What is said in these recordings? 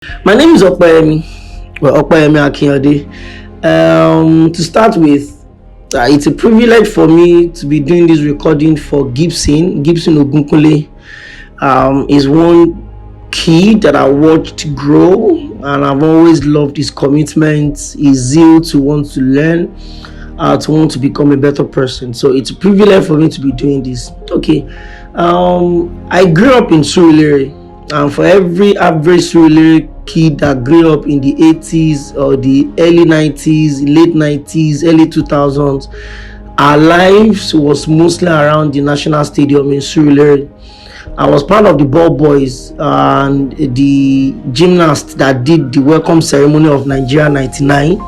My name is Opeyemi Akinyode. To start with, it's a privilege for me to be doing this recording for Gibson Ogunkunle. Is one kid that I watched grow, and I've always loved his commitment, his zeal to want to learn, to want to become a better person. So it's a privilege for me to be doing this. Okay. I grew up in Surulere, and for every average Surulere kid that grew up in the 80s or the early 90s, late 90s, early 2000s, our lives was mostly around the National Stadium in Surulere. I was part of the ball boys and the gymnasts that did the welcome ceremony of Nigeria 99.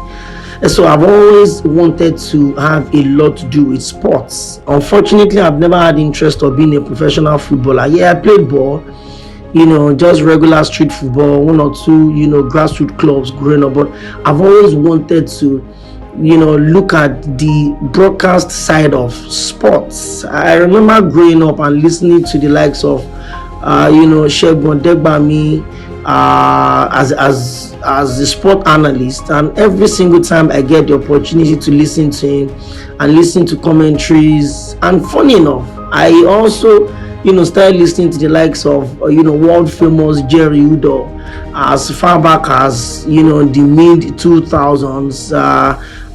And so I've always wanted to have a lot to do with sports. Unfortunately, I've never had interest of being a professional footballer. Yeah, I played ball, just regular street football, one or two, grassroots clubs growing up. But I've always wanted to, look at the broadcast side of sports. I remember growing up and listening to the likes of, Shegun Degbami, as a sport analyst, and every single time I get the opportunity to listen to him and listen to commentaries, and funny enough, I also started listening to the likes of world famous Jerry Udo as far back as the mid 2000s,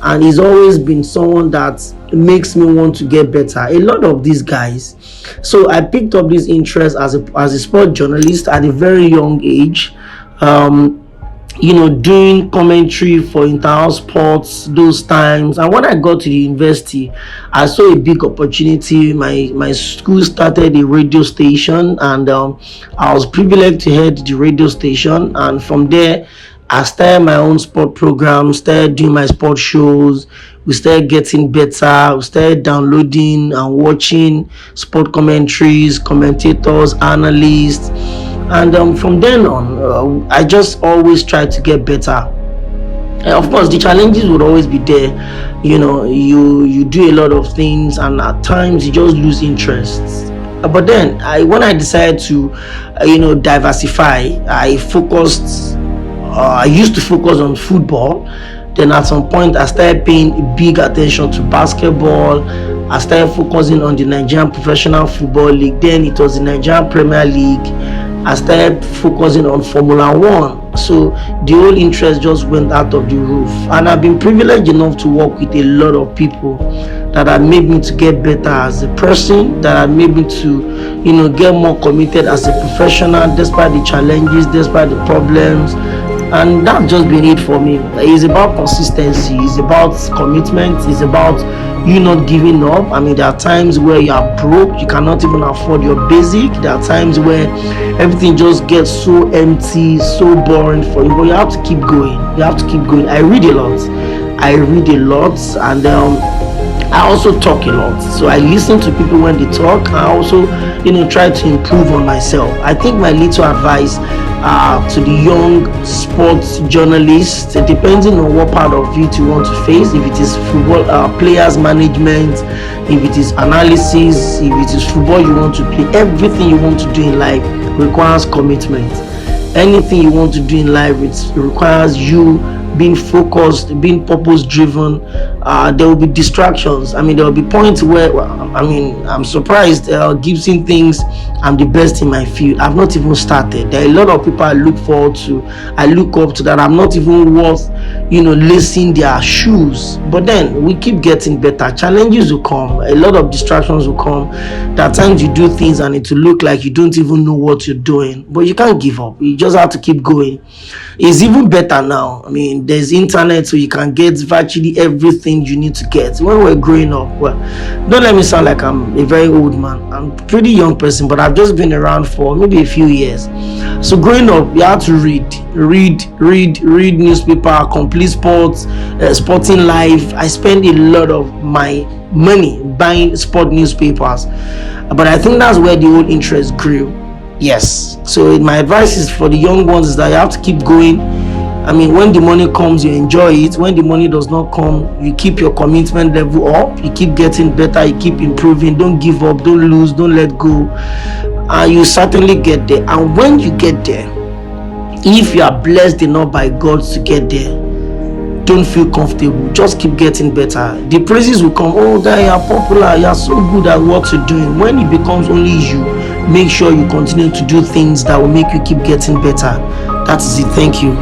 and he's always been someone that makes me want to get better. A lot of these guys. So I picked up this interest as a sport journalist at a very young age. Doing commentary for inter-house sports those times. And when I got to the university, I saw a big opportunity. My school started a radio station, and I was privileged to head the radio station. And from there, I started my own sport program, started doing my sport shows. We started getting better. We started downloading and watching sport commentaries, commentators, analysts. And from then on, I just always tried to get better. Of course, the challenges would always be there. You do a lot of things, and at times you just lose interest. But then, when I decided to, diversify, I used to focus on football. Then at some point, I started paying big attention to basketball. I started focusing on the Nigerian Professional Football League. Then it was the Nigerian Premier League. I started focusing on Formula One. So the whole interest just went out of the roof. And I've been privileged enough to work with a lot of people that have made me to get better as a person, that have made me to, get more committed as a professional, despite the challenges, despite the problems. And that's just been it for me. It's about consistency, it's about commitment, it's about you not giving up. I mean, there are times where you are broke, you cannot even afford your basic. There are times where everything just gets so empty, so boring for you, but you have to keep going. You have to keep going. I read a lot, and I also talk a lot. So I listen to people when they talk. I also, try to improve on myself. I think my little advice to the young sports journalists, depending on what part of it you want to face, if it is football, players management, if it is analysis, if it is football you want to play, everything you want to do in life requires commitment. Anything you want to do in life, it requires you being focused, being purpose driven. There will be distractions. I mean, there will be points where I'm surprised Gibson thinks I'm the best in my field. I've not even started. There are a lot of people I look up to that I'm not even worth lacing their shoes. But then we keep getting better. Challenges will come, a lot of distractions will come. There are times you do things and it will look like you don't even know what you're doing, but you can't give up. You just have to keep going. It's even better now. I mean, there's internet, so you can get virtually everything you need to get. When we're growing up, well, don't let me sound like I'm a very old man. I'm a pretty young person, but I've just been around for maybe a few years. So growing up, you had to read newspaper, complete sports, sporting life. I spend a lot of my money buying sport newspapers, but I think that's where the whole interest grew. Yes. So my advice is for the young ones is that you have to keep going. I mean, when the money comes, you enjoy it. When the money does not come, you keep your commitment level up. You keep getting better. You keep improving. Don't give up. Don't lose. Don't let go. You certainly get there. And when you get there, If you are blessed enough by God to get there, don't feel comfortable. Just keep getting better. The praises will come. Oh, guy, you are popular. You are so good at what you're doing. When it becomes only you, make sure you continue to do things that will make you keep getting better. That is it. Thank you.